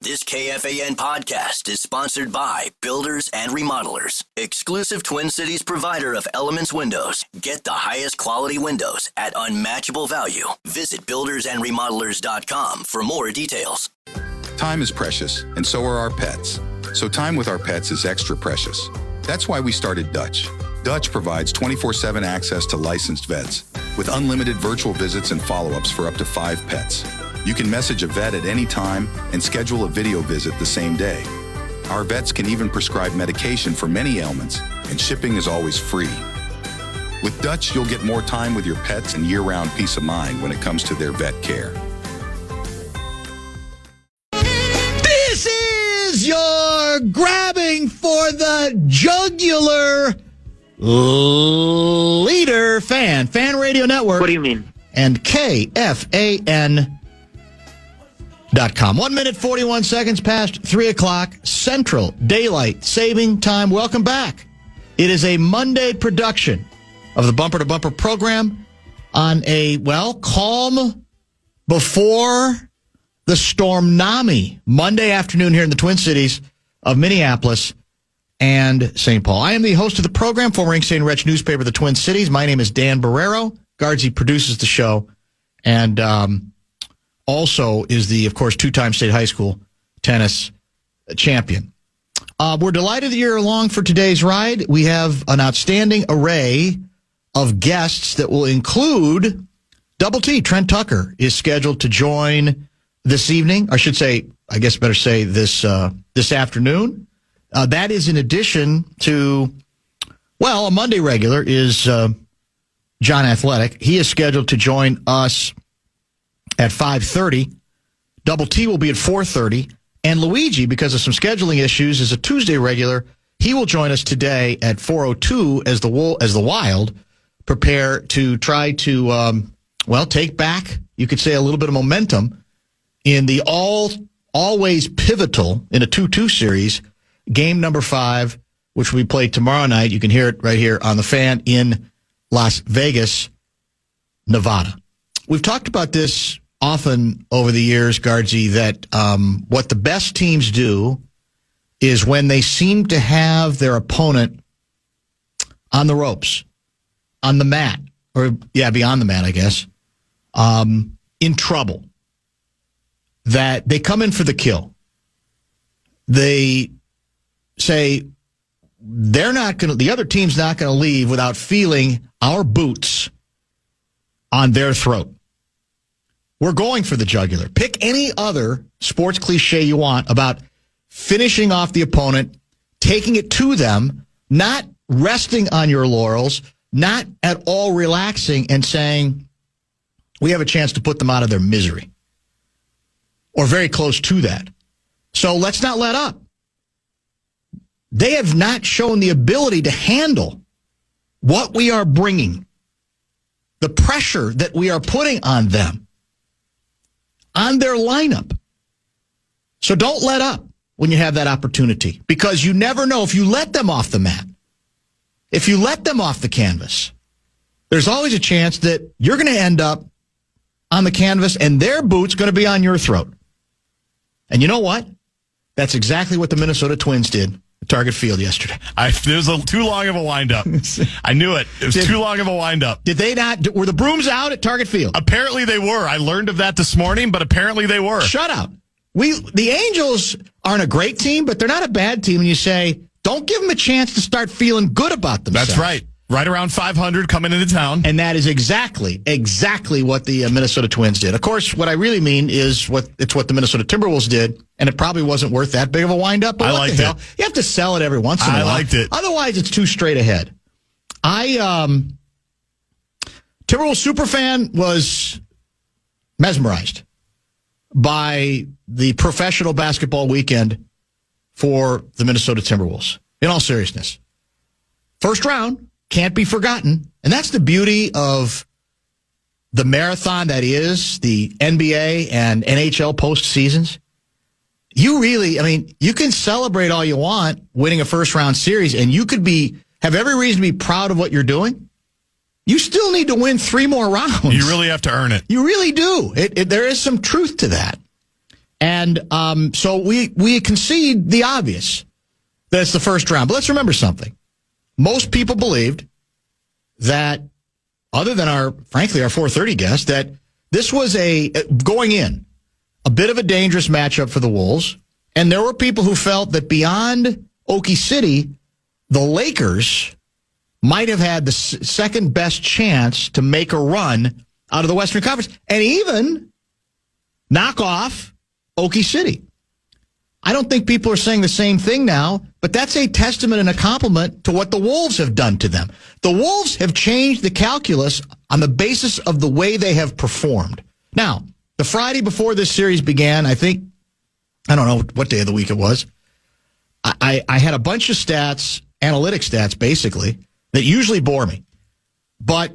This KFAN podcast is sponsored by Builders and Remodelers, exclusive Twin Cities provider of Elements Windows. Get the highest quality windows at unmatchable value. Visit buildersandremodelers.com for more details. Time is precious, and so are our pets. So time with our pets is extra precious. That's why we started Dutch. Dutch provides 24/7 access to licensed vets with unlimited virtual visits and follow-ups for up to 5 pets. You can message a vet at any time and schedule a video visit the same day. Our vets can even prescribe medication for many ailments, and shipping is always free. With Dutch, you'll get more time with your pets and year-round peace of mind when it comes to their vet care. This is your grabbing for the jugular leader fan radio network. What do you mean? And KFAN.com. 1 minute, 41 seconds past 3 o'clock, Central Daylight Saving Time. Welcome back. It is a Monday production of the Bumper to Bumper program on a, calm before the storm Nami Monday afternoon here in the Twin Cities of Minneapolis and St. Paul. I am the host of the program, former Ink St. Rich newspaper, the Twin Cities. My name is Dan Barreiro. Guardsy produces the show, and also is the, of course, two-time state high school tennis champion. We're delighted that you're along for today's ride. We have an outstanding array of guests that will include Double T. Trent Tucker is scheduled to join this evening. I should say, I guess better say this afternoon. That is in addition to, a Monday regular is John Athletic. He is scheduled to join us at 5:30. Double T will be at 4:30. And Luigi, because of some scheduling issues, is a Tuesday regular. He will join us today at 4:02 as the Wild prepare to try to, take back, you could say, a little bit of momentum in the always pivotal in a 2-2 series, game number 5, which we play tomorrow night. You can hear it right here on the Fan in Las Vegas, Nevada. We've talked about this often over the years, Guardsy, that what the best teams do is when they seem to have their opponent on the ropes, on the mat, or, beyond the mat, I guess, in trouble, that they come in for the kill. They say the other team's not going to leave without feeling our boots on their throat. We're going for the jugular. Pick any other sports cliche you want about finishing off the opponent, taking it to them, not resting on your laurels, not at all relaxing and saying, we have a chance to put them out of their misery. Or very close to that. So let's not let up. They have not shown the ability to handle what we are bringing, the pressure that we are putting on them, on their lineup. So don't let up when you have that opportunity, because you never know if you let them off the mat, if you let them off the canvas, there's always a chance that you're going to end up on the canvas and their boot's going to be on your throat. And you know what? That's exactly what the Minnesota Twins did at Target Field yesterday. It was too long of a windup. I knew it. It was too long of a windup. Did they not? Were the brooms out at Target Field? Apparently they were. I learned of that this morning, but apparently they were. Shut up. The Angels aren't a great team, but they're not a bad team. And you say, don't give them a chance to start feeling good about themselves. That's right. Right around 500 coming into town. And that is exactly what the Minnesota Twins did. Of course, what I really mean is what the Minnesota Timberwolves did, and it probably wasn't worth that big of a wind-up. But I what liked the hell? it. You have to sell it every once in a while. I liked it. Otherwise, it's too straight ahead. Timberwolves superfan was mesmerized by the professional basketball weekend for the Minnesota Timberwolves. In all seriousness. First round. Can't be forgotten. And that's the beauty of the marathon that is the NBA and NHL postseasons. You can celebrate all you want winning a first-round series, and you could have every reason to be proud of what you're doing. You still need to win 3 more rounds. You really have to earn it. You really do. There is some truth to that. And so we concede the obvious that it's the first round. But let's remember something. Most people believed that, other than our 4:30 guest, that this was going in, a bit of a dangerous matchup for the Wolves. And there were people who felt that beyond Okie City, the Lakers might have had the second best chance to make a run out of the Western Conference and even knock off Okie City. I don't think people are saying the same thing now, but that's a testament and a compliment to what the Wolves have done to them. The Wolves have changed the calculus on the basis of the way they have performed. Now, the Friday before this series began, I don't know what day of the week it was, I had a bunch of stats, analytic stats basically, that usually bore me. But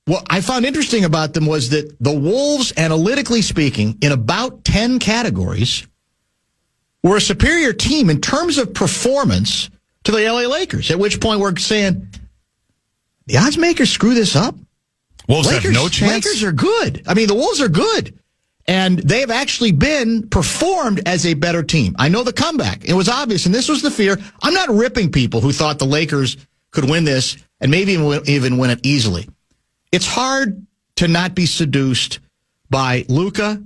what I found interesting about them was that the Wolves, analytically speaking, in about 10 categories, were a superior team in terms of performance to the LA Lakers, at which point we're saying, the odds makers screw this up? Wolves have no chance? Lakers are good. I mean, the Wolves are good. And they've actually performed as a better team. I know the comeback. It was obvious, and this was the fear. I'm not ripping people who thought the Lakers could win this and maybe even win it easily. It's hard to not be seduced by Luka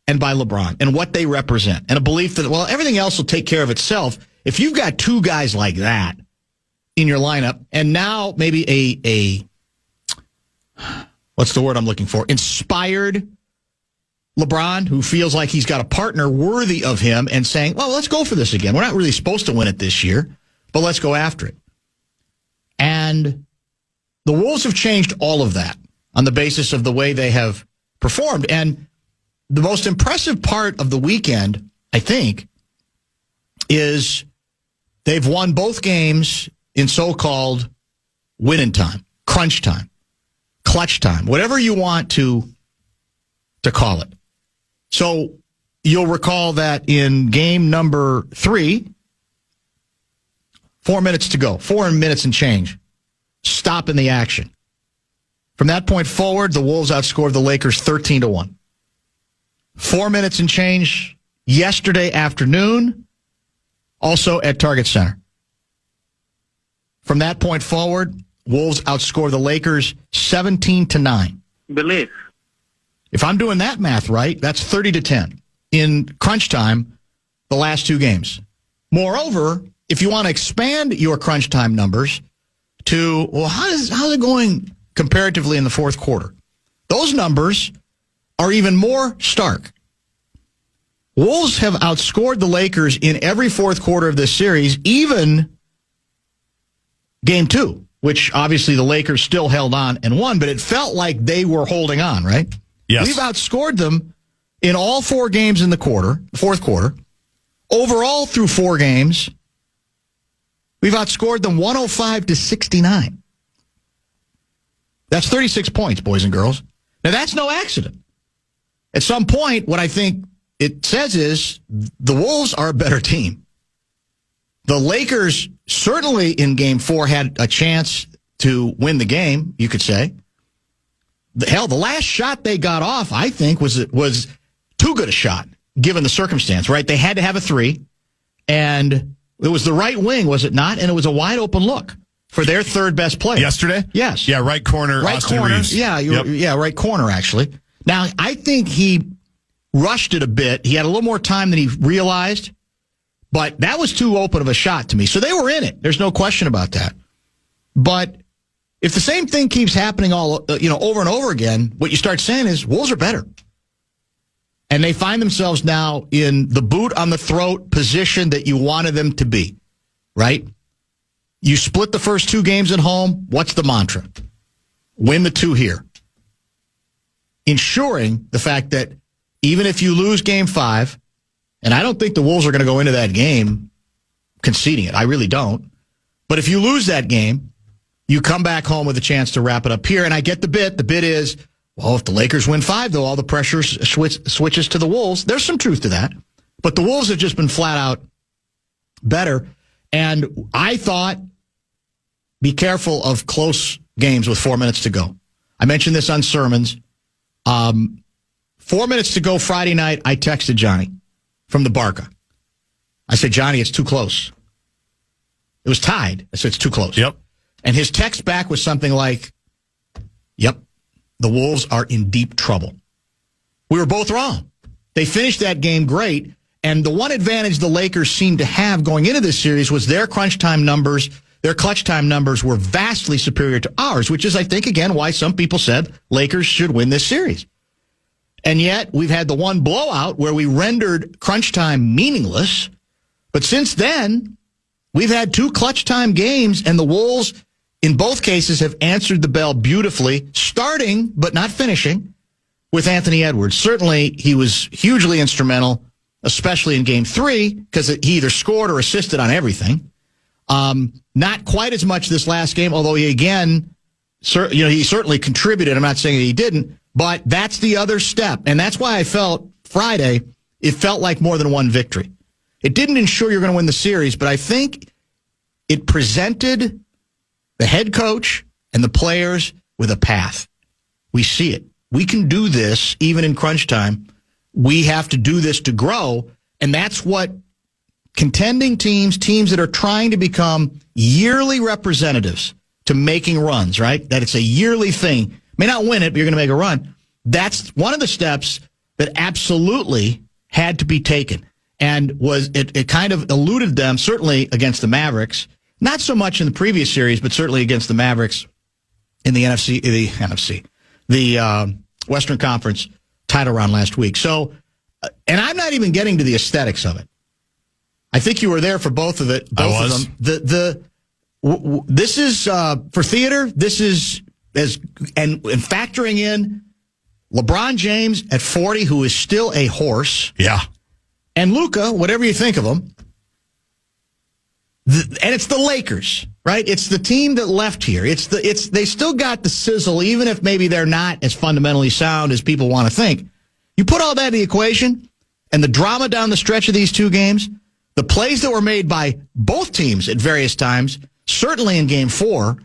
and by LeBron and what they represent, and a belief that, well, everything else will take care of itself. If you've got two guys like that in your lineup, and now maybe what's the word I'm looking for? Inspired LeBron, who feels like he's got a partner worthy of him and saying, well, let's go for this again. We're not really supposed to win it this year, but let's go after it. And the Wolves have changed all of that on the basis of the way they have performed. And the most impressive part of the weekend, I think, is they've won both games in so-called winning time, crunch time, clutch time, whatever you want to call it. So you'll recall that in game number 3, 4 minutes to go, 4 minutes and change, stop in the action. From that point forward, the Wolves outscored the Lakers 13-1. 4 minutes and change yesterday afternoon, also at Target Center. From that point forward, Wolves outscored the Lakers 17-9. Believe. If I'm doing that math right, that's 30-10 in crunch time the last 2 games. Moreover, if you want to expand your crunch time numbers to, well, how's it going comparatively in the fourth quarter? Those numbers are even more stark. Wolves have outscored the Lakers in every fourth quarter of this series, even game 2, which obviously the Lakers still held on and won, but it felt like they were holding on, right? Yes. We've outscored them in all 4 games in the fourth quarter. Overall, through 4 games, we've outscored them 105-69. That's 36 points, boys and girls. Now, that's no accident. At some point, what I think it says is the Wolves are a better team. The Lakers, certainly in Game 4, had a chance to win the game, you could say. Hell, the last shot they got off, I think, was too good a shot, given the circumstance, right? They had to have a 3, and it was the right wing, was it not? And it was a wide-open look for their third best player. Yesterday? Yes. Yeah, right corner, right Austin corner. Reeves. Yeah, right corner, actually. Now, I think he rushed it a bit. He had a little more time than he realized, but that was too open of a shot to me. So they were in it. There's no question about that. But if the same thing keeps happening over and over again, what you start saying is Wolves are better. And they find themselves now in the boot on the throat position that you wanted them to be, right? You split the first 2 games at home. What's the mantra? Win the 2 here. Ensuring the fact that even if you lose Game 5, and I don't think the Wolves are going to go into that game conceding it. I really don't. But if you lose that game, you come back home with a chance to wrap it up here. And I get the bit. The bit is, well, if the Lakers win 5, though, all the pressure switches to the Wolves. There's some truth to that. But the Wolves have just been flat out better. And I thought, be careful of close games with 4 minutes to go. I mentioned this on sermons. 4 minutes to go Friday night, I texted Johnny from the Barca. I said, Johnny, it's too close. It was tied. I said, it's too close. Yep. And his text back was something like, yep, the Wolves are in deep trouble. We were both wrong. They finished that game great, and the one advantage the Lakers seemed to have going into this series was their crunch time numbers. Their clutch time numbers were vastly superior to ours, which is, I think, again, why some people said Lakers should win this series. And yet, we've had the one blowout where we rendered crunch time meaningless. But since then, we've had 2 clutch time games, and the Wolves, in both cases, have answered the bell beautifully, starting but not finishing with Anthony Edwards. Certainly, he was hugely instrumental, especially in Game 3, because he either scored or assisted on everything. Not quite as much this last game, although he, again, he certainly contributed. I'm not saying that he didn't, but that's the other step. And that's why I felt Friday, it felt like more than one victory. It didn't ensure you're going to win the series, but I think it presented the head coach and the players with a path. We see it. We can do this even in crunch time. We have to do this to grow, and that's what contending teams that are trying to become yearly representatives to making runs, right? That it's a yearly thing. May not win it, but you're going to make a run. That's one of the steps that absolutely had to be taken. And it kind of eluded them, certainly against the Mavericks. Not so much in the previous series, but certainly against the Mavericks in the the Western Conference title round last week. So, and I'm not even getting to the aesthetics of it. I think you were there for both of it. Both of them. This is for theater. This is and factoring in LeBron James at 40, who is still a horse. Yeah. And Luka, whatever you think of him. And it's the Lakers, right? It's the team that left here. They still got the sizzle, even if maybe they're not as fundamentally sound as people want to think. You put all that in the equation, and the drama down the stretch of these 2 games, the plays that were made by both teams at various times, certainly in Game 4,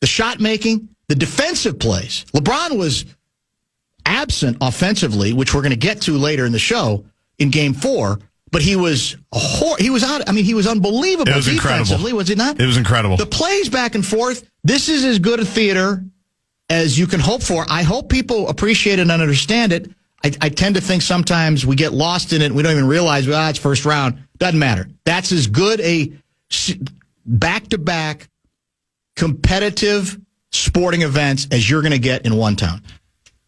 the shot making, the defensive plays. LeBron was absent offensively, which we're going to get to later in the show in Game 4. But he was he was unbelievable. It was defensively, incredible. Was it not? It was incredible. The plays back and forth. This is as good a theater as you can hope for. I hope people appreciate it and understand it. I tend to think sometimes we get lost in it and we don't even realize, it's first round. Doesn't matter. That's as good a back-to-back competitive sporting events as you're going to get in one town.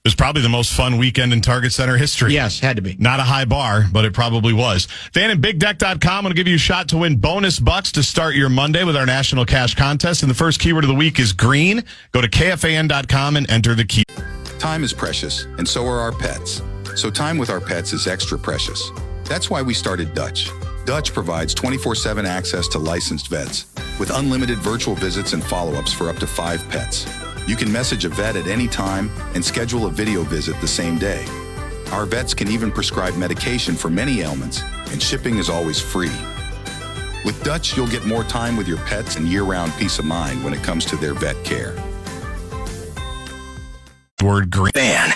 It was probably the most fun weekend in Target Center history. Yes, had to be. Not a high bar, but it probably was. Fan and BigDeck.com. I'm going to give you a shot to win bonus bucks to start your Monday with our National Cash Contest. And the first keyword of the week is green. Go to KFAN.com and enter the key. Time is precious, and so are our pets. So time with our pets is extra precious. That's why we started Dutch. Dutch provides 24/7 access to licensed vets with unlimited virtual visits and follow-ups for up to 5 pets. You can message a vet at any time and schedule a video visit the same day. Our vets can even prescribe medication for many ailments, and shipping is always free. With Dutch, you'll get more time with your pets and year-round peace of mind when it comes to their vet care. Word green. Fan.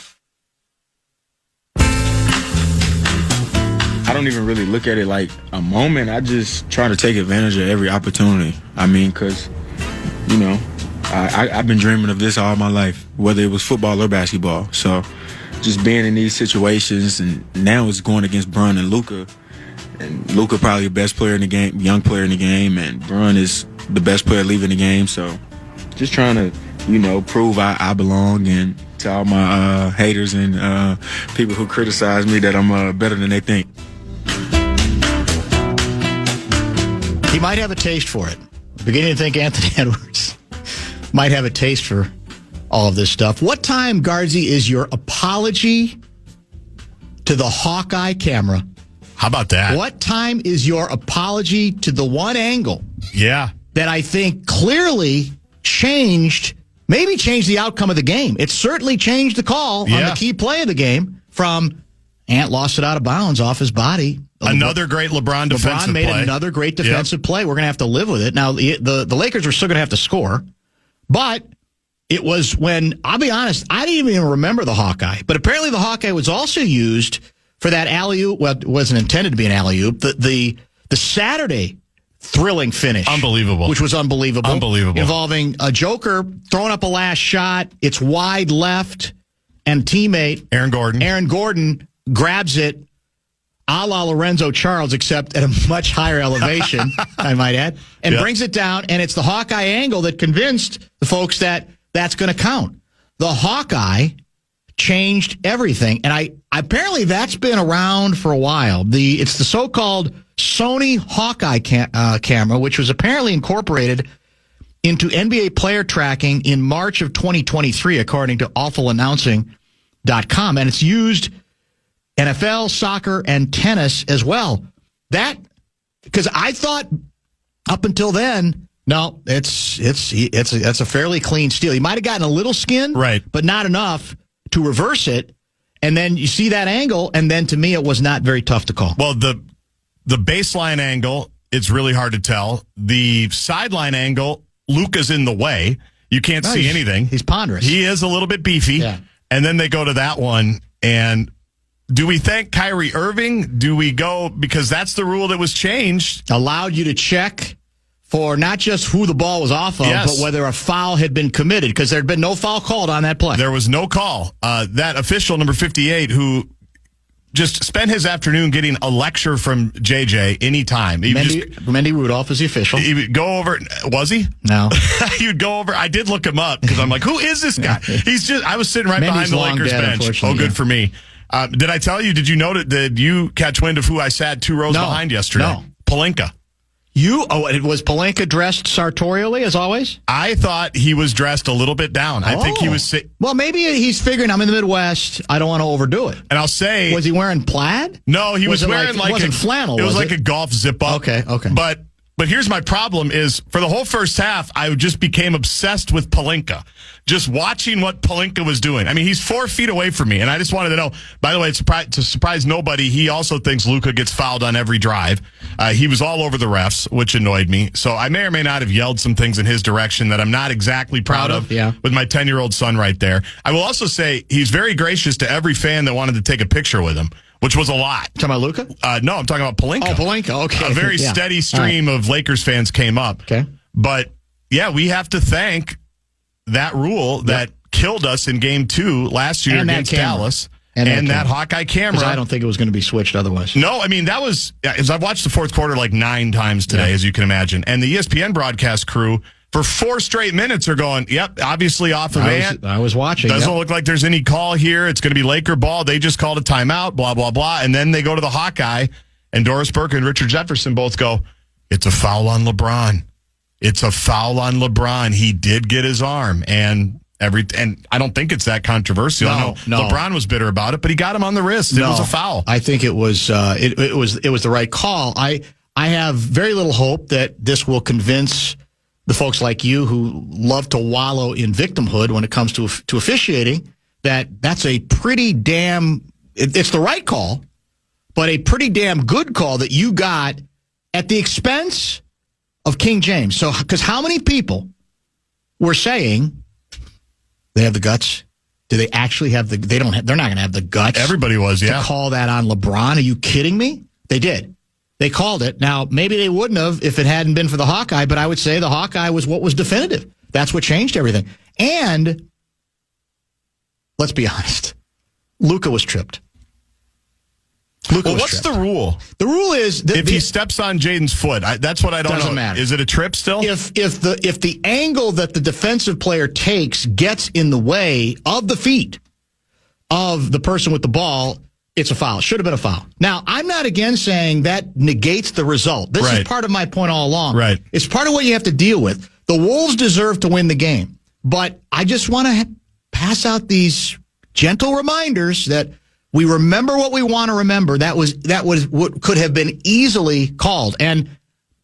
I don't even really look at it like a moment. I just try to take advantage of every opportunity. I mean, because, I've been dreaming of this all my life, whether it was football or basketball. So just being in these situations, and now it's going against Brun and Luka. And Luka probably the best player in the game, young player in the game, and Brun is the best player leaving the game. So just trying to, prove I belong, and to all my haters and people who criticize me that I'm better than they think. He might have a taste for it. Beginning to think Anthony Edwards might have a taste for all of this stuff. What time, Guardsy, is your apology to the Hawkeye camera? How about that? What time is your apology to the one angle? Yeah. That I think clearly maybe changed the outcome of the game. It certainly changed the call on the key play of the game from Ant lost it out of bounds off his body. Another great LeBron defensive play. LeBron made another great defensive play. We're going to have to live with it. Now, the Lakers are still going to have to score, but It was when, I'll be honest, I didn't even remember the Hawkeye. But apparently the Hawkeye was also used for that alley-oop. Well, it wasn't intended to be an alley-oop. The Saturday thrilling finish. Unbelievable. Which was unbelievable. Unbelievable. Involving a Joker throwing up a last shot. It's wide left, and teammate Aaron Gordon grabs it a la Lorenzo Charles, except at a much higher elevation, I might add, and brings it down, and it's the Hawkeye angle that convinced the folks that that's going to count. The Hawkeye changed everything, and apparently that's been around for a while. It's the so-called Sony Hawkeye camera, which was apparently incorporated into NBA player tracking in March of 2023, according to awfulannouncing.com, and it's used NFL, soccer, and tennis as well. Because I thought up until then, no, it's a fairly clean steal. He might have gotten a little skin, right, but not enough to reverse it. And then you see that angle, and then to me, it was not very tough to call. Well, the baseline angle, it's really hard to tell. The sideline angle, Luka's in the way. You can't see anything. He's ponderous. He is a little bit beefy. Yeah. And then they go to that one, and do we thank Kyrie Irving? Do we go, because that's the rule that was changed. Allowed you to check for not just who the ball was off of, but whether a foul had been committed, because there had been no foul called on that play. There was no call. That official, number 58, who just spent his afternoon getting a lecture from JJ anytime. Mendy Rudolph is the official. He would go over. Was he? No. He would go over. I did look him up because I'm like, who is this guy? I was sitting right behind the Lakers bench. Oh, good for me. Did I tell you? Did you know that? Did you catch wind of who I sat 2 rows behind yesterday? No. Pelinka. It was Pelinka dressed sartorially as always? I thought he was dressed a little bit down. I think he was. Well, maybe he's figuring I'm in the Midwest. I don't want to overdo it. And I'll say, was he wearing plaid? No, he was wearing it wasn't flannel. It was like a golf zip up. Okay. But here's my problem is for the whole first half, I just became obsessed with Pelinka. Just watching what Pelinka was doing. I mean, he's 4 feet away from me, and I just wanted to know, by the way, to surprise nobody, he also thinks Luka gets fouled on every drive. He was all over the refs, which annoyed me. So I may or may not have yelled some things in his direction that I'm not exactly proud of with my 10-year-old son right there. I will also say he's very gracious to every fan that wanted to take a picture with him, which was a lot. Talking about Luka? No, I'm talking about Pelinka. Oh, Pelinka, okay. A very steady stream of Lakers fans came up. Okay. But, yeah, we have to thank that rule that killed us in Game 2 last year against Dallas. And that Hawkeye camera. Because I don't think it was going to be switched otherwise. No, I mean, that was, as I've watched the fourth quarter like 9 times today, as you can imagine. And the ESPN broadcast crew, for 4 straight minutes, are going, yep, obviously off of Ant. I was watching. Doesn't look like there's any call here. It's going to be Laker ball. They just called a timeout, blah, blah, blah. And then they go to the Hawkeye, and Doris Burke and Richard Jefferson both go, it's a foul on LeBron. It's a foul on LeBron. He did get his arm, and I don't think it's that controversial. No. LeBron was bitter about it, but he got him on the wrist. It was a foul. I think it was it was the right call. I have very little hope that this will convince the folks like you who love to wallow in victimhood when it comes to officiating that's a pretty damn it's the right call, but a pretty damn good call that you got at the expense of King James. So, because how many people were saying they have the guts? Do they actually have they're not going to have the guts. Everybody was, to call that on LeBron. Are you kidding me? They did. They called it. Now, maybe they wouldn't have if it hadn't been for the Hawkeye, but I would say the Hawkeye was what was definitive. That's what changed everything. And let's be honest, Luka was tripped. What's the rule? The rule is if he steps on Jaden's foot, that's what I don't know. Doesn't matter. Is it a trip still? If the angle that the defensive player takes gets in the way of the feet of the person with the ball, it's a foul. It should have been a foul. Now, I'm not again saying that negates the result. This is part of my point all along. Right. It's part of what you have to deal with. The Wolves deserve to win the game, but I just want to pass out these gentle reminders that we remember what we want to remember. That was what could have been easily called. And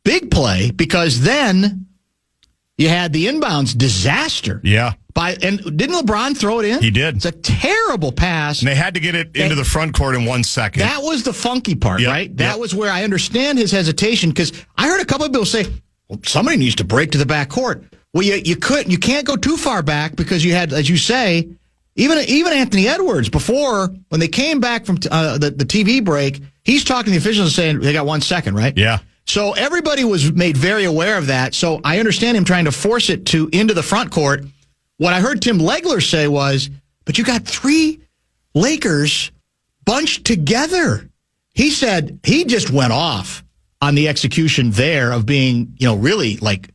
big play, because then you had the inbounds disaster. Yeah. And didn't LeBron throw it in? He did. It's a terrible pass. And they had to get it into the front court in 1 second. That was the funky part, right? That was where I understand his hesitation, because I heard a couple of people say, well, somebody needs to break to the back court. Well, you can't go too far back because you had, as you say, even Anthony Edwards before when they came back from the TV break, he's talking to the officials and saying they got 1 second, right? Yeah. So everybody was made very aware of that. So I understand him trying to force it into the front court. What I heard Tim Legler say was, but you got 3 Lakers bunched together. He said he just went off on the execution there of being, really like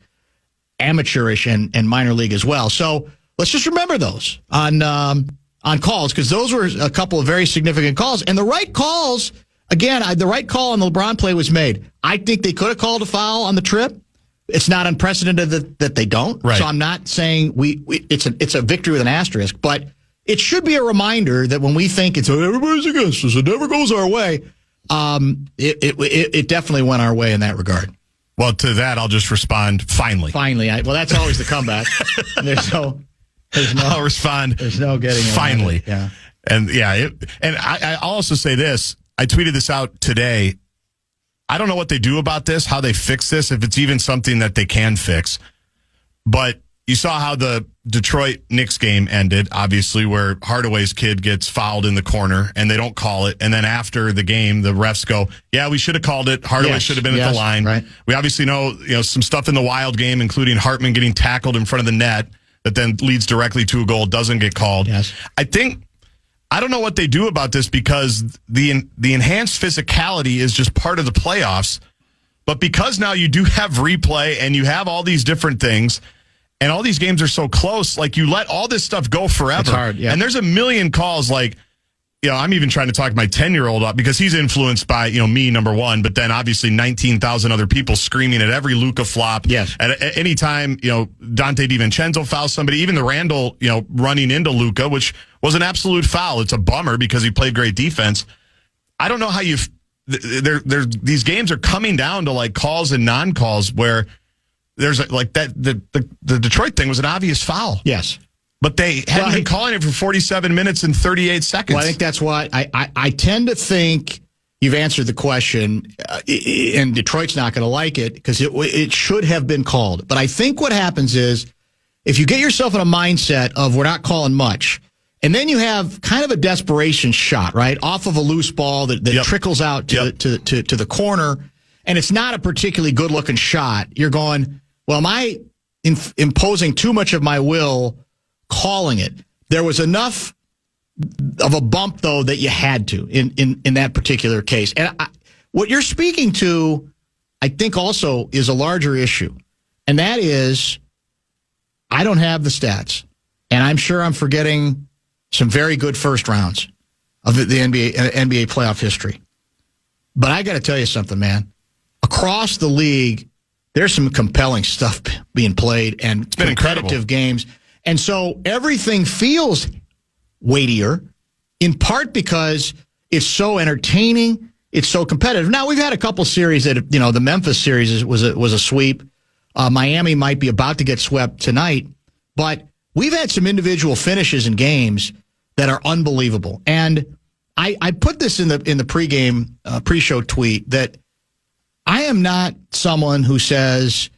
amateurish and minor league as well. So let's just remember those on calls, because those were a couple of very significant calls. And the right calls, again, the right call on the LeBron play was made. I think they could have called a foul on the trip. It's not unprecedented that they don't. Right. So I'm not saying it's a victory with an asterisk, but it should be a reminder that when we think everybody's against us, it never goes our way. It definitely went our way in that regard. Well, to that, I'll just respond, finally. Finally. Well, that's always the comeback. I'll respond. There's no getting around finally. it. Yeah. And I'll also say this. I tweeted this out today. I don't know what they do about this, how they fix this, if it's even something that they can fix. But you saw how the Detroit Knicks game ended, obviously, where Hardaway's kid gets fouled in the corner, and they don't call it. And then after the game, the refs go, yeah, we should have called it. Hardaway should have been at the line. Right. We obviously know some stuff in the Wild game, including Hartman getting tackled in front of the net that then leads directly to a goal, doesn't get called. Yes. I don't know what they do about this, because the enhanced physicality is just part of the playoffs. But because now you do have replay and you have all these different things, and all these games are so close, like you let all this stuff go forever. It's hard, yeah. And there's a million calls like, I'm even trying to talk my 10-year-old up because he's influenced by, me, number one, but then obviously 19,000 other people screaming at every Luka flop. Yes. At any time, Dante DiVincenzo fouls somebody, even the Randall, running into Luka, which was an absolute foul. It's a bummer because he played great defense. I don't know how these games are coming down to like calls and non-calls where there's like that, the Detroit thing was an obvious foul. Yes. But they hadn't been calling it for 47 minutes and 38 seconds. Well, I think that's why I tend to think you've answered the question, and Detroit's not going to like it because it should have been called. But I think what happens is if you get yourself in a mindset of we're not calling much, and then you have kind of a desperation shot, right, off of a loose ball that trickles out to the corner, and it's not a particularly good-looking shot, you're going, well, am I imposing too much of my will calling it? There was enough of a bump, though, that you had to in that particular case. And what you're speaking to, I think, also is a larger issue. And that is, I don't have the stats. And I'm sure I'm forgetting some very good first rounds of the NBA playoff history. But I got to tell you something, man. Across the league, there's some compelling stuff being played and it's been competitive incredible games. And so everything feels weightier, in part because it's so entertaining, it's so competitive. Now, we've had a couple series that, the Memphis series was a sweep. Miami might be about to get swept tonight. But we've had some individual finishes in games that are unbelievable. And I put this in the pregame, pre-show tweet that I am not someone who says,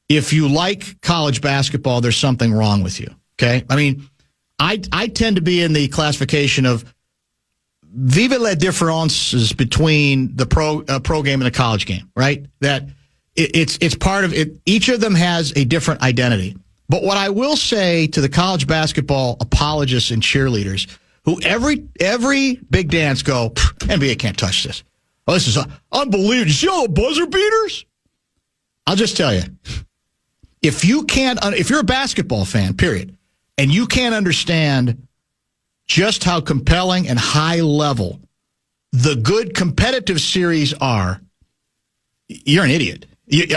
if you like college basketball, there's something wrong with you. Okay? I mean, I tend to be in the classification of vive les differences between the pro game and the college game, right? That it's part of it. Each of them has a different identity. But what I will say to the college basketball apologists and cheerleaders, who every big dance go, NBA can't touch this. Oh, this is unbelievable. You see all the buzzer beaters? I'll just tell you, if you're a basketball fan, period, and you can't understand just how compelling and high level the good competitive series are, you're an idiot.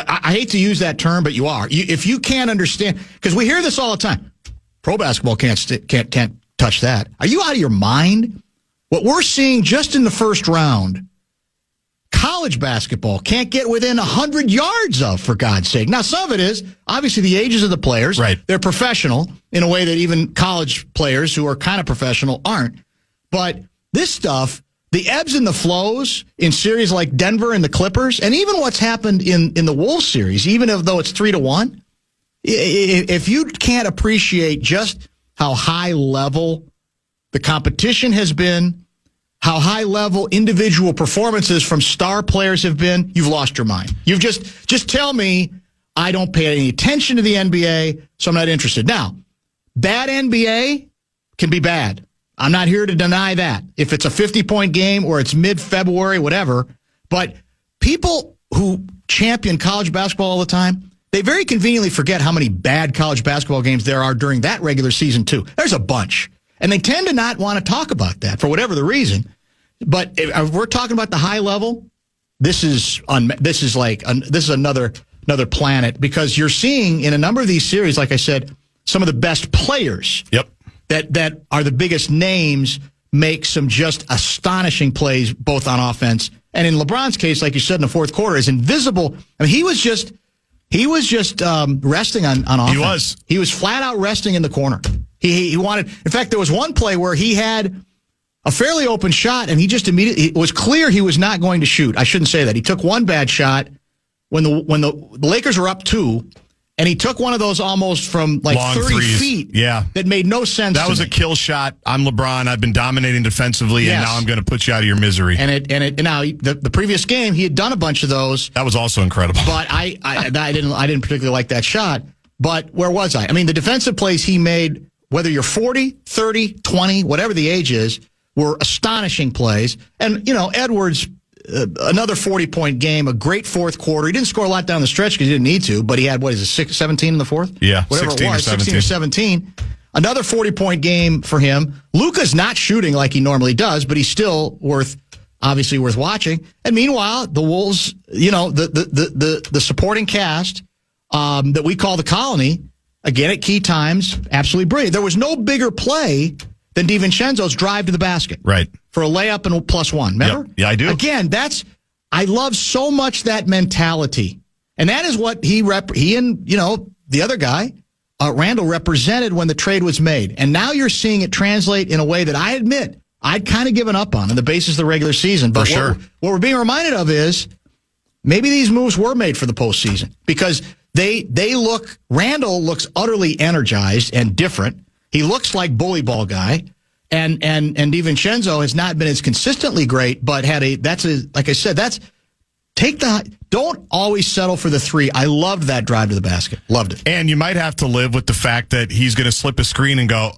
I hate to use that term, but you are. If you can't understand, because we hear this all the time, pro basketball can't touch that. Are you out of your mind? What we're seeing just in the first round, college basketball can't get within 100 yards of, for God's sake. Now, some of it is obviously the ages of the players. Right. They're professional in a way that even college players who are kind of professional aren't. But this stuff, the ebbs and the flows in series like Denver and the Clippers, and even what's happened in the Wolves series, even though it's 3-1, if you can't appreciate just how high level the competition has been, how high level individual performances from star players have been, you've lost your mind. You've just tell me I don't pay any attention to the NBA, so I'm not interested. Now, bad NBA can be bad. I'm not here to deny that. If it's a 50-point game or it's mid-February, whatever, but people who champion college basketball all the time, they very conveniently forget how many bad college basketball games there are during that regular season, too. There's a bunch. And they tend to not want to talk about that for whatever the reason. But if we're talking about the high level, this is another planet, because you're seeing in a number of these series, like I said, some of the best players that are the biggest names make some just astonishing plays, both on offense and in LeBron's case, like you said, in the fourth quarter, is invisible. I mean, he was just resting on offense. He was flat out resting in the corner. He wanted. In fact, there was one play where he had a fairly open shot, and he just immediately, it was clear he was not going to shoot. I shouldn't say that. He took one bad shot when the Lakers were up 2, and he took one of those almost from like long 30 threes. Feet. Yeah. That made no sense. That was a kill shot. I'm LeBron. I've been dominating defensively, and now I'm going to put you out of your misery. And now the previous game he had done a bunch of those. That was also incredible. But I didn't particularly like that shot. But where was I? I mean, the defensive plays he made, whether you're 40, 30, 20, whatever the age is, were astonishing plays. And, Edwards, another 40-point game, a great fourth quarter. He didn't score a lot down the stretch because he didn't need to, but he had, 17 in the fourth? Yeah, whatever 16 it was, 16 or 17. Another 40-point game for him. Luka's not shooting like he normally does, but he's still obviously worth watching. And meanwhile, the Wolves, the supporting cast that we call the Colony, again at key times, absolutely brilliant. There was no bigger play than DiVincenzo's drive to the basket. Right. For a layup and a +1. Remember? Yep. Yeah, I do. Again, I love so much that mentality. And that is what he and, the other guy, Randall, represented when the trade was made. And now you're seeing it translate in a way that I admit I'd kind of given up on the basis of the regular season. But what we're being reminded of is maybe these moves were made for the postseason, because Randall looks utterly energized and different. He looks like bully ball guy, and DiVincenzo has not been as consistently great, but don't always settle for the 3. I loved that drive to the basket. Loved it. And you might have to live with the fact that he's going to slip a screen and go,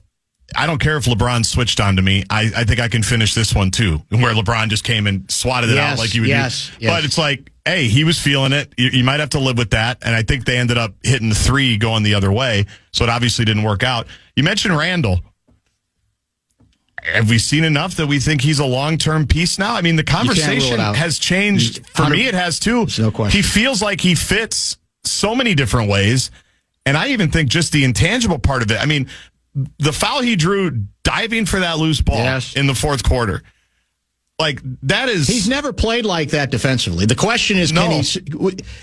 I don't care if LeBron switched on to me. I think I can finish this one too, where LeBron just came and swatted it out like you would do. Yes. But it's like, hey, he was feeling it. You might have to live with that. And I think they ended up hitting the 3 going the other way. So it obviously didn't work out. You mentioned Randall. Have we seen enough that we think he's a long-term piece now? I mean, the conversation has changed. For me, it has too. No question. He feels like he fits so many different ways. And I even think just the intangible part of it. I mean, the foul he drew diving for that loose ball in the fourth quarter. Like, that is... He's never played like that defensively. The question is,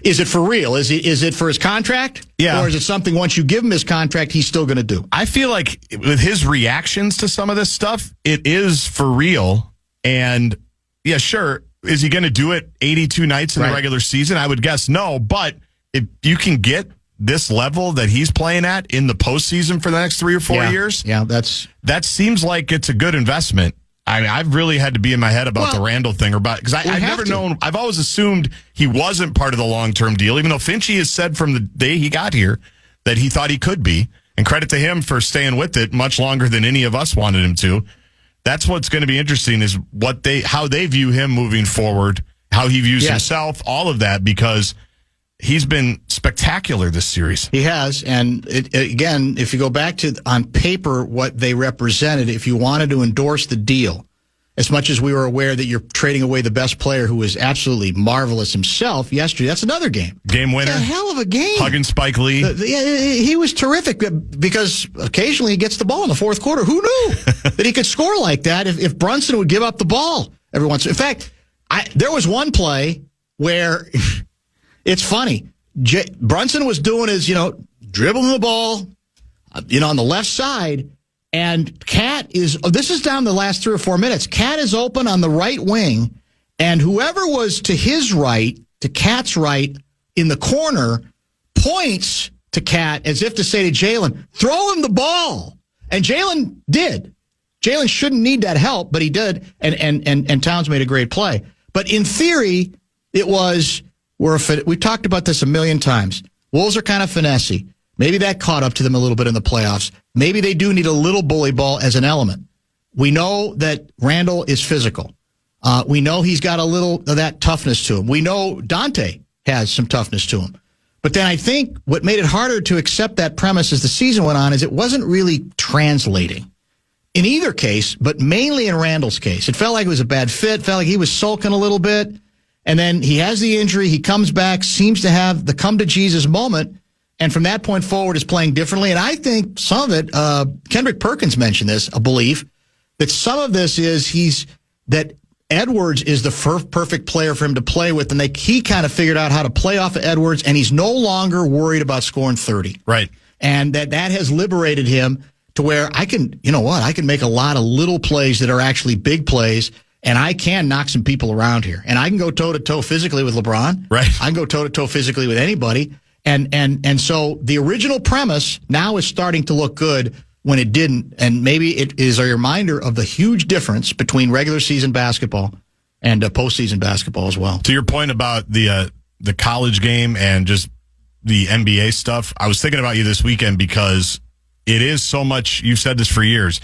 is it for real? Is it for his contract? Yeah. Or is it something once you give him his contract, he's still going to do? I feel like with his reactions to some of this stuff, it is for real. And, yeah, sure, is he going to do it 82 nights in the regular season? I would guess no. But if you can get this level that he's playing at in the postseason for the next 3 or 4 years, that seems like it's a good investment. I mean, I've really had to be in my head about the Randall thing, because I've never known. I've always assumed he wasn't part of the long-term deal, even though Finchie has said from the day he got here that he thought he could be. And credit to him for staying with it much longer than any of us wanted him to. That's what's going to be interesting, is how they view him moving forward, how he views himself, all of that, because he's been spectacular this series. He has, and again, if you go back to on paper what they represented, if you wanted to endorse the deal, as much as we were aware that you're trading away the best player who was absolutely marvelous himself yesterday, that's another game. Game winner. It's a hell of a game. Hugging Spike Lee. He was terrific, because occasionally he gets the ball in the fourth quarter. Who knew that he could score like that if Brunson would give up the ball every once? In fact, there was one play where... It's funny. Brunson was doing his, dribbling the ball, on the left side, and Cat this is down the last 3 or 4 minutes. Cat is open on the right wing, and whoever was to his right, to Cat's right, in the corner, points to Cat as if to say to Jalen, throw him the ball. And Jalen did. Jalen shouldn't need that help, but he did, and Towns made a great play. But in theory, it was, we've talked about this a million times. Wolves are kind of finessey. Maybe that caught up to them a little bit in the playoffs. Maybe they do need a little bully ball as an element. We know that Randall is physical. We know he's got a little of that toughness to him. We know Dante has some toughness to him. But then I think what made it harder to accept that premise as the season went on is it wasn't really translating in either case, but mainly in Randall's case. It felt like it was a bad fit, felt like he was sulking a little bit. And then he has the injury, he comes back, seems to have the come-to-Jesus moment, and from that point forward is playing differently. And I think some of it, Kendrick Perkins mentioned this, a belief, that some of this is that Edwards is the perfect player for him to play with, and he kind of figured out how to play off of Edwards, and he's no longer worried about scoring 30. Right. And that has liberated him to where I can make a lot of little plays that are actually big plays, and I can knock some people around here. And I can go toe-to-toe physically with LeBron. Right. I can go toe-to-toe physically with anybody. And so the original premise now is starting to look good when it didn't. And maybe it is a reminder of the huge difference between regular season basketball and postseason basketball as well. To your point about the college game and just the NBA stuff, I was thinking about you this weekend because it is so much, you've said this for years,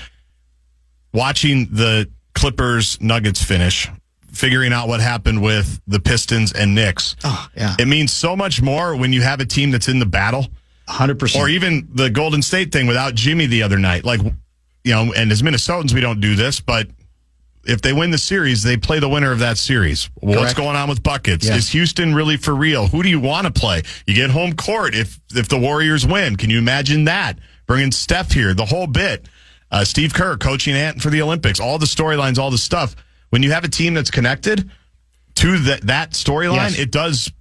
watching the Clippers Nuggets finish, figuring out what happened with the Pistons and Knicks. Oh, yeah. It means so much more when you have a team that's in the battle. 100%. Or even the Golden State thing without Jimmy the other night. Like, and as Minnesotans, we don't do this, but if they win the series, they play the winner of that series. What's Correct. going on with buckets? Yes. Is Houston really for real? Who do you want to play? You get home court if the Warriors win. Can you imagine that? Bringing Steph here, the whole bit. Steve Kerr coaching Ant for the Olympics, all the storylines, all the stuff. When you have a team that's connected to that storyline, Yes. It does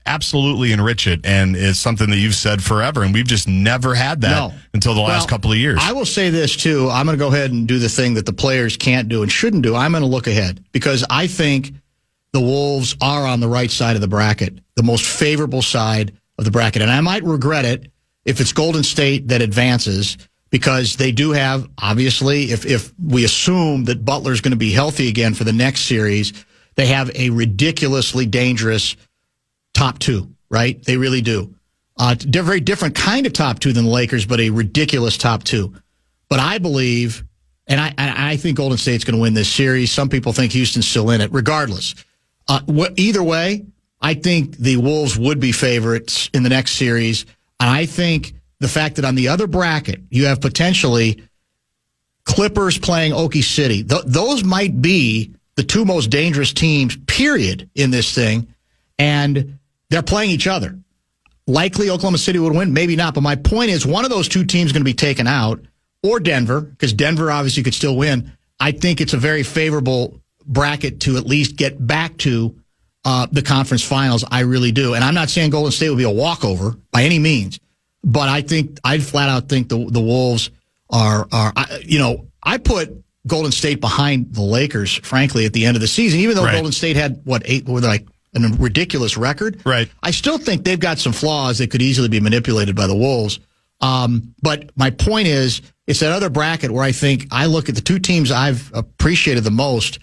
absolutely enrich it, and it's something that you've said forever, and we've just never had that until the last couple of years. I will say this, too. I'm going to go ahead and do the thing that the players can't do and shouldn't do. I'm going to look ahead because I think the Wolves are on the right side of the bracket, the most favorable side of the bracket. And I might regret it if it's Golden State that advances because they do have, obviously, if we assume that Butler's going to be healthy again for the next series, they have a ridiculously dangerous top two, right? They really do. Very different kind of top two than the Lakers, but a ridiculous top two. But I believe, and I think Golden State's going to win this series. Some people think Houston's still in it. Regardless, either way, I think the Wolves would be favorites in the next series. And I think the fact that on the other bracket, you have potentially Clippers playing Okie City. Those might be the two most dangerous teams, period, in this thing. And they're playing each other. Likely Oklahoma City would win, maybe not. But my point is one of those two teams is going to be taken out, or Denver, because Denver obviously could still win. I think it's a very favorable bracket to at least get back to the conference finals. I really do. And I'm not saying Golden State will be a walkover by any means. But I flat out think the Wolves are I put Golden State behind the Lakers, frankly, at the end of the season, even though Golden State had, 8, a ridiculous record. Right. I still think they've got some flaws that could easily be manipulated by the Wolves. But my point is, it's that other bracket where I think I look at the two teams I've appreciated the most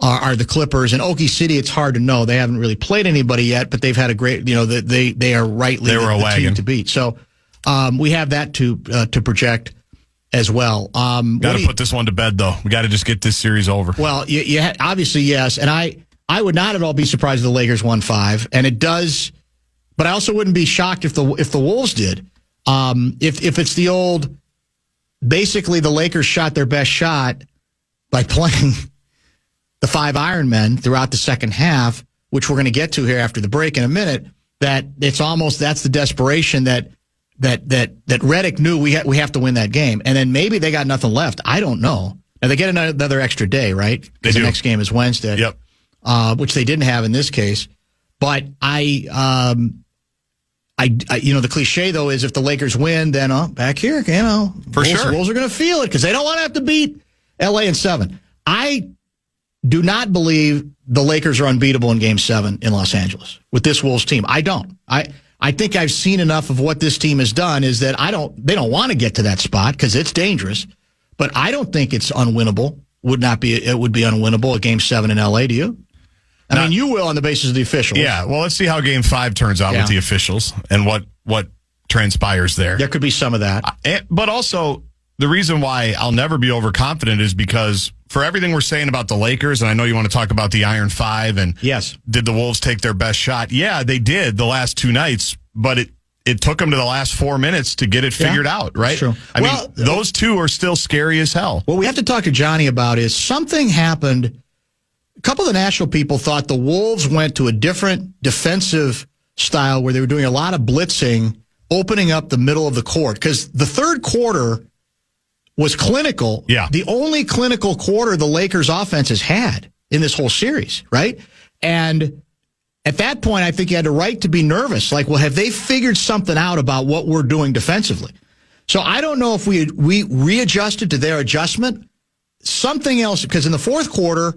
are the Clippers and Okie City. It's hard to know. They haven't really played anybody yet, but they've had a great, they are rightly the team to beat. So we have that to project as well. Got to put this one to bed, though. We got to just get this series over. Well, obviously, yes. And I would not at all be surprised if the Lakers won 5, and it does. But I also wouldn't be shocked if the Wolves did. If it's the old, basically the Lakers shot their best shot by playing the 5 Iron Men throughout the second half, which we're going to get to here after the break in a minute. That it's almost that's the desperation that Redick knew we have to win that game, and then maybe they got nothing left. I don't know. Now they get another extra day, right? Because the next game is Wednesday. Yep. Which they didn't have in this case. But the cliche though is if the Lakers win, then back here, for sure, Wolves are going to feel it because they don't want to have to beat LA in 7. I do not believe the Lakers are unbeatable in Game 7 in Los Angeles with this Wolves team. I don't. I think I've seen enough of what this team has done is that they don't want to get to that spot because it's dangerous, but I don't think it's unwinnable. It would be unwinnable at Game 7 in L.A., do you? I mean, you will on the basis of the officials. Yeah, well, let's see how Game 5 turns out with the officials and what transpires there. There could be some of that. But also, the reason why I'll never be overconfident is because for everything we're saying about the Lakers, and I know you want to talk about the Iron Five, and did the Wolves take their best shot? Yeah, they did the last 2 nights, but it took them to the last 4 minutes to get it figured out, right? True. I mean, those two are still scary as hell. What we have to talk to Johnny about is something happened. A couple of the national people thought the Wolves went to a different defensive style where they were doing a lot of blitzing, opening up the middle of the court, because the third quarter was clinical. Yeah. The only clinical quarter the Lakers offense has had in this whole series, right? And at that point, I think you had a right to be nervous. Like, well, have they figured something out about what we're doing defensively? So I don't know if we readjusted to their adjustment. Something else, because in the fourth quarter,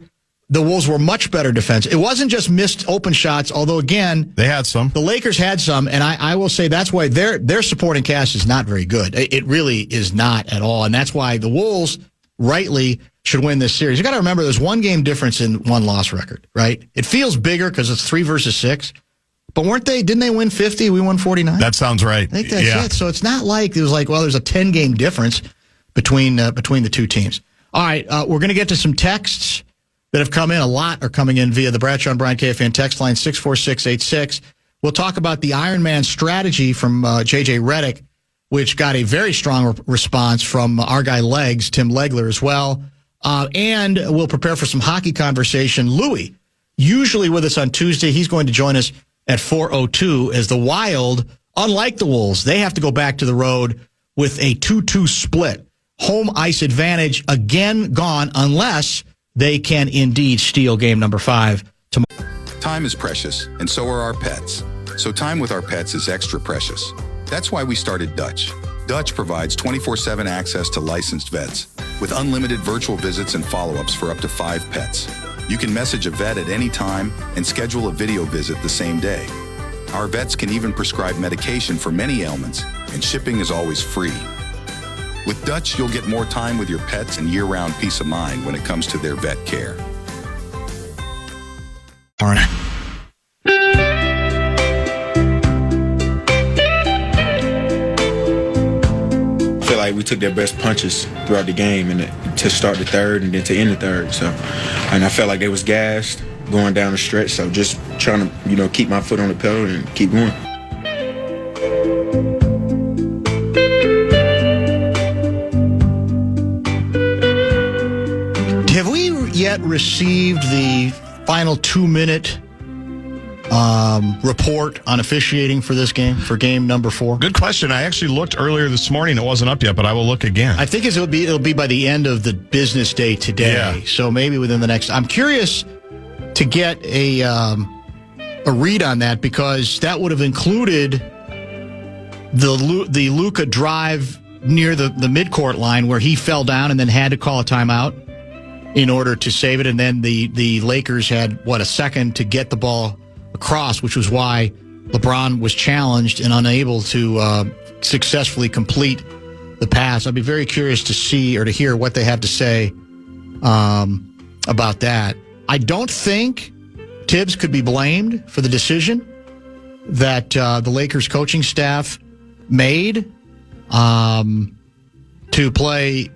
the Wolves were much better defense. It wasn't just missed open shots, although, again, they had some. The Lakers had some, and I will say that's why their supporting cast is not very good. It really is not at all, and that's why the Wolves rightly should win this series. You got to remember there's one game difference in one-loss record, right? It feels bigger because it's 3 versus 6, but didn't they win 50? We won 49? That sounds right. I think that's it. So it's not like it was like, well, there's a 10-game difference between the two teams. All right, we're going to get to some texts that have come in. A lot are coming in via the Bradshaw and Brian KFAN text line 64686. We'll talk about the Iron Man strategy from J.J. Redick, which got a very strong response from our guy Legs, Tim Legler as well. And we'll prepare for some hockey conversation. Louis, usually with us on Tuesday, he's going to join us at 4:02 as the Wild, unlike the Wolves, they have to go back to the road with a 2-2 split. Home ice advantage again gone unless they can indeed steal game number 5 tomorrow. Time is precious, and so are our pets. So time with our pets is extra precious. That's why we started Dutch. Dutch provides 24/7 access to licensed vets with unlimited virtual visits and follow-ups for up to 5 pets. You can message a vet at any time and schedule a video visit the same day. Our vets can even prescribe medication for many ailments, and shipping is always free. With Dutch, you'll get more time with your pets and year-round peace of mind when it comes to their vet care. I feel like we took their best punches throughout the game and to start the third and then to end the third. So, and I felt like they was gassed going down the stretch. So just trying to, keep my foot on the pedal and keep going. Have we yet received the final 2-minute report on officiating for this game, for game number 4? Good question. I actually looked earlier this morning. It wasn't up yet, but I will look again. I think it'll be by the end of the business day today. Yeah. So maybe within the next. I'm curious to get a read on that because that would have included the Luka drive near the midcourt line where he fell down and then had to call a timeout in order to save it. And then the Lakers had, a second to get the ball across, which was why LeBron was challenged and unable to successfully complete the pass. I'd be very curious to see or to hear what they have to say about that. I don't think Tibbs could be blamed for the decision that the Lakers coaching staff made to play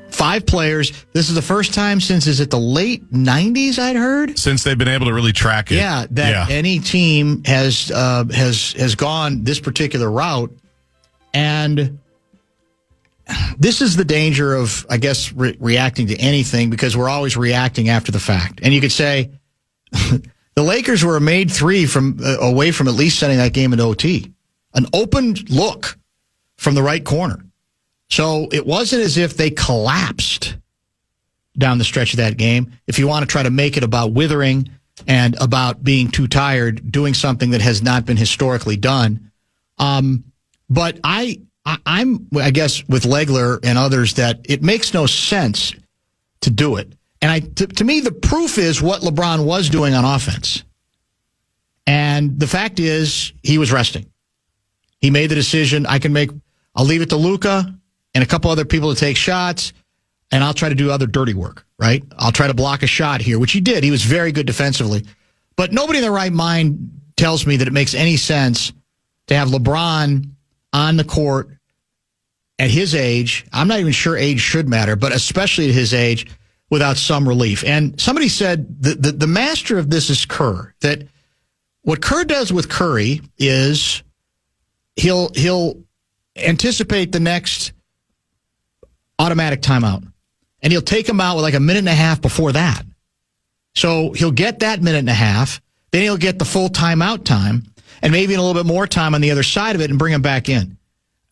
5 players. This is the first time since, is it the late 90s, I'd heard? Since they've been able to really track it. Yeah, any team has gone this particular route. And this is the danger of, I guess, reacting to anything because we're always reacting after the fact. And you could say the Lakers were a made 3 away from at least sending that game into OT. An open look from the right corner. So it wasn't as if they collapsed down the stretch of that game. If you want to try to make it about withering and about being too tired, doing something that has not been historically done. But I'm, I guess, with Legler and others that it makes no sense to do it. And to me, the proof is what LeBron was doing on offense. And the fact is, he was resting. He made the decision, I'll leave it to Luka and a couple other people to take shots, and I'll try to do other dirty work, right? I'll try to block a shot here, which he did. He was very good defensively. But nobody in their right mind tells me that it makes any sense to have LeBron on the court at his age. I'm not even sure age should matter, but especially at his age, without some relief. And somebody said the master of this is Kerr, that what Kerr does with Curry is he'll anticipate the next automatic timeout, and he'll take him out with like a minute and a half before that. So he'll get that minute and a half, then he'll get the full timeout time, and maybe a little bit more time on the other side of it and bring him back in.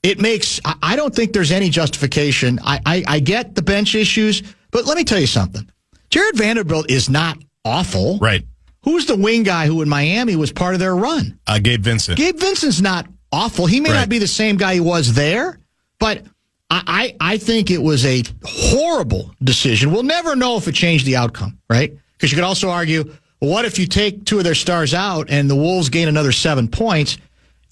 I don't think there's any justification. I get the bench issues, but let me tell you something. Jared Vanderbilt is not awful. Right. Who's the wing guy who in Miami was part of their run? Gabe Vincent. Gabe Vincent's not awful. He may not be the same guy he was there, but I think it was a horrible decision. We'll never know if it changed the outcome, right? Because you could also argue, well, what if you take two of their stars out and the Wolves gain another 7 points?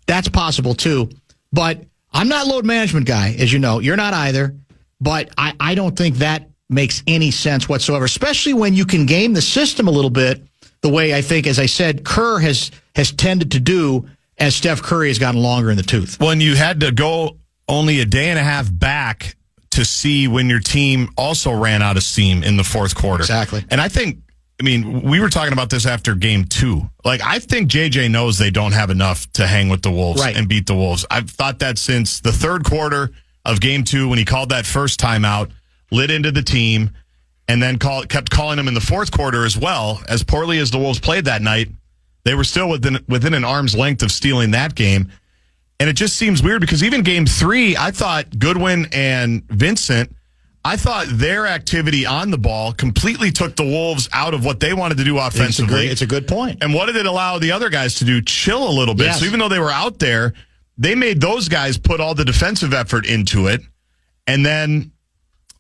That's possible too. But I'm not a load management guy, as you know. You're not either. But I don't think that makes any sense whatsoever, especially when you can game the system a little bit the way I think, as I said, Kerr has tended to do as Steph Curry has gotten longer in the tooth. When you had to go only a day and a half back to see when your team also ran out of steam in the fourth quarter. Exactly. And we were talking about this after game 2. Like, I think JJ knows they don't have enough to hang with the Wolves and beat the Wolves. I've thought that since the third quarter of game 2 when he called that first timeout, lit into the team, and then kept calling them in the fourth quarter as well. As poorly as the Wolves played that night, they were still within an arm's length of stealing that game. And it just seems weird because even game 3, I thought Goodwin and Vincent, I thought their activity on the ball completely took the Wolves out of what they wanted to do offensively. It's a good point. And what did it allow the other guys to do? Chill a little bit. Yes. So even though they were out there, they made those guys put all the defensive effort into it and then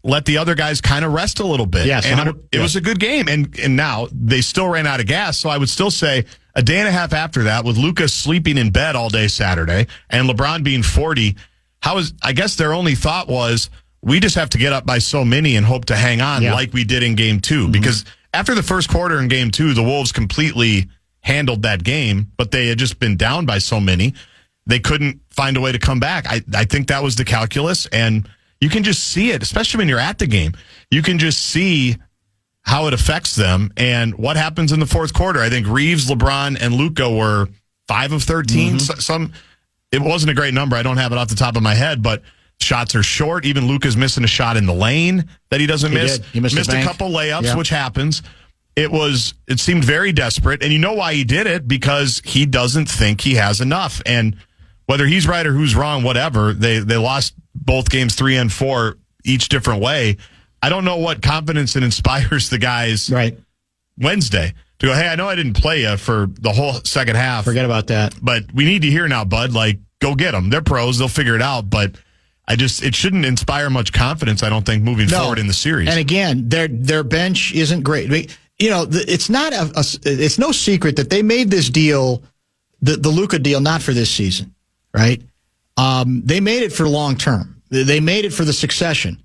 let the other guys kind of rest a little bit. Yes, and it was a good game. And now they still ran out of gas. So I would still say a day and a half after that, with Luka sleeping in bed all day Saturday and LeBron being 40, I guess their only thought was, we just have to get up by so many and hope to hang on like we did in game 2. Mm-hmm. Because after the first quarter in game 2, the Wolves completely handled that game, but they had just been down by so many. They couldn't find a way to come back. I think that was the calculus, and you can just see it, especially when you're at the game. You can just see how it affects them and what happens in the fourth quarter. I think Reeves, LeBron, and Luka were 5 of 13. Mm-hmm. It wasn't a great number. I don't have it off the top of my head, but shots are short. Even Luka's missing a shot in the lane that he doesn't miss. He missed a couple layups, which happens. It seemed very desperate, and you know why he did it, because he doesn't think he has enough. And whether he's right or who's wrong, whatever, they lost both games 3 and 4 each different way. I don't know what confidence it inspires the guys Wednesday to go, hey, I know I didn't play you for the whole second half. Forget about that. But we need you here now, bud. Like, go get them. They're pros. They'll figure it out. But it shouldn't inspire much confidence, I don't think, moving forward in the series. And again, their bench isn't great. It's not it's no secret that they made this deal, the Luka deal, not for this season, right? They made it for long term. They made it for the succession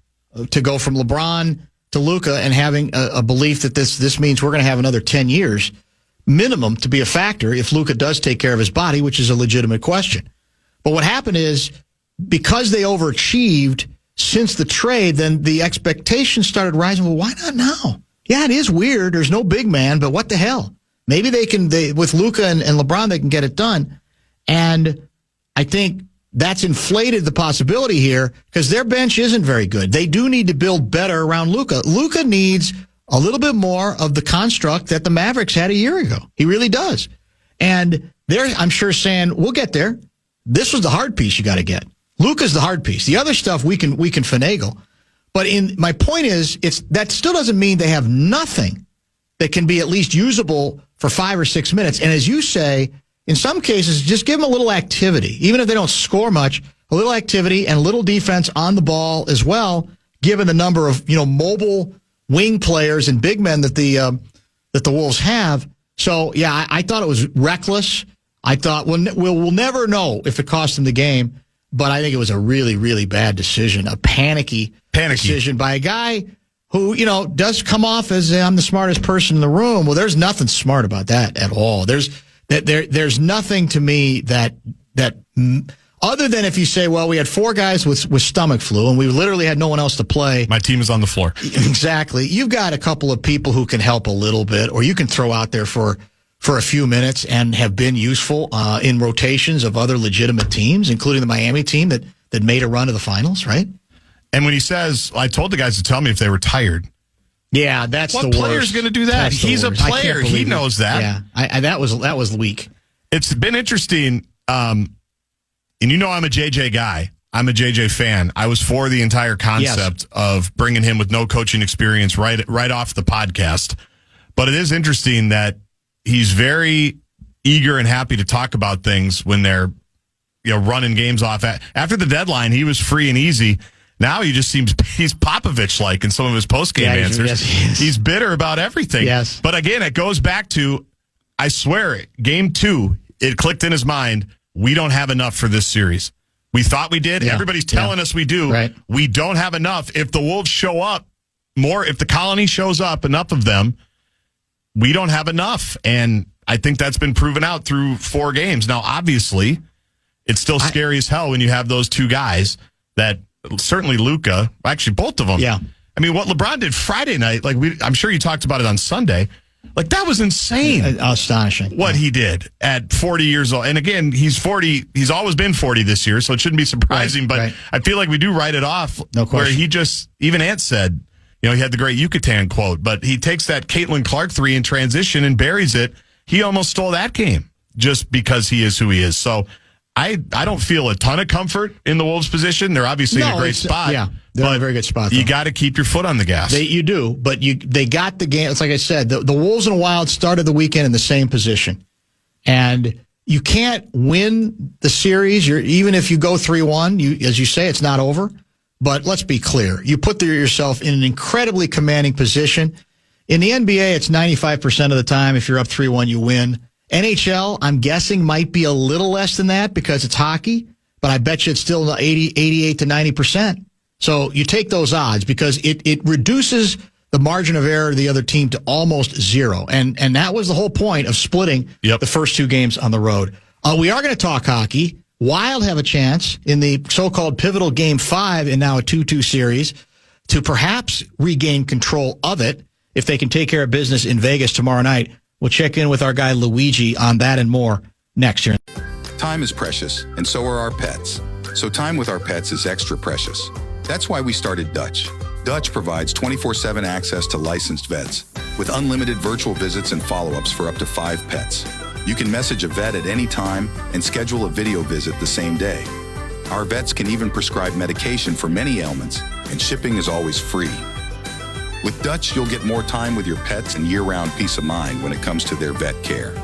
to go from LeBron to Luka and having a belief that this means we're going to have another 10 years minimum to be a factor if Luka does take care of his body, which is a legitimate question. But what happened is, because they overachieved since the trade, then the expectations started rising. Well, why not now? Yeah, it is weird. There's no big man, but what the hell? Maybe with Luka and LeBron, they can get it done. And I think that's inflated the possibility here because their bench isn't very good. They do need to build better around Luka. Luka needs a little bit more of the construct that the Mavericks had a year ago. He really does. And they're, I'm sure, saying, we'll get there. This was the hard piece you got to get. Luka's the hard piece. The other stuff we can finagle. But my point is, that still doesn't mean they have nothing that can be at least usable for 5 or 6 minutes. And as you say, in some cases, just give them a little activity. Even if they don't score much, a little activity and a little defense on the ball as well, given the number of mobile wing players and big men that the Wolves have. So, yeah, I thought it was reckless. I thought we'll never know if it cost him the game, but I think it was a really, really bad decision, a panicky decision by a guy who, does come off as I'm the smartest person in the room. Well, there's nothing smart about that at all. There's nothing to me that other than if you say, well, we had 4 guys with stomach flu and we literally had no one else to play. My team is on the floor. Exactly. You've got a couple of people who can help a little bit, or you can throw out there for a few minutes and have been useful in rotations of other legitimate teams, including the Miami team that made a run to the finals, right? And when he says, I told the guys to tell me if they were tired. Yeah, that's the worst. What player's going to do that? He's a player. He knows that. Yeah, that was weak. It's been interesting. And I'm a JJ guy. I'm a JJ fan. I was for the entire concept of bringing him with no coaching experience right off the podcast. But it is interesting that he's very eager and happy to talk about things when they're running games off. After the deadline, he was free and easy. Now he just seems he's Popovich-like in some of his post-game answers. Yes, he's bitter about everything. Yes. But again, it goes back to, I swear it, game 2, it clicked in his mind, we don't have enough for this series. We thought we did. Yeah. Everybody's telling us we do. Right. We don't have enough. If the Wolves show up more, if the Colony shows up, enough of them, we don't have enough. And I think that's been proven out through 4 games. Now, obviously, it's still scary as hell when you have those 2 guys that certainly Luka, actually both of them. Yeah. I mean, what LeBron did Friday night, I'm sure you talked about it on Sunday. That was insane. Astonishing. What he did at 40 years old. And again, he's 40. He's always been 40 this year, so it shouldn't be surprising. But I feel like we do write it off. No question. Where he just, even Ant said, he had the great Yucatan quote, but he takes that Caitlin Clark 3 in transition and buries it. He almost stole that game just because he is who he is. So I don't feel a ton of comfort in the Wolves' position. They're obviously in a great spot. Yeah, they're in a very good spot. You got to keep your foot on the gas. You do, but they got the game. It's like I said, the Wolves and Wild started the weekend in the same position. And you can't win the series. Even if you go 3-1, as you say, it's not over. But let's be clear. You put yourself in an incredibly commanding position. In the NBA, it's 95% of the time. If you're up 3-1, you win. NHL, I'm guessing, might be a little less than that because it's hockey, but I bet you it's still 88 to 90%. So you take those odds because it reduces the margin of error of the other team to almost 0. And that was the whole point of splitting the first 2 games on the road. We are going to talk hockey. Wild have a chance in the so-called pivotal Game 5 in now a 2-2 series to perhaps regain control of it if they can take care of business in Vegas tomorrow night. We'll check in with our guy Luigi on that and more next year. Time is precious, and so are our pets. So time with our pets is extra precious. That's why we started Dutch. Dutch provides 24/7 access to licensed vets with unlimited virtual visits and follow-ups for up to 5 pets. You can message a vet at any time and schedule a video visit the same day. Our vets can even prescribe medication for many ailments, and shipping is always free. With Dutch, you'll get more time with your pets and year-round peace of mind when it comes to their vet care.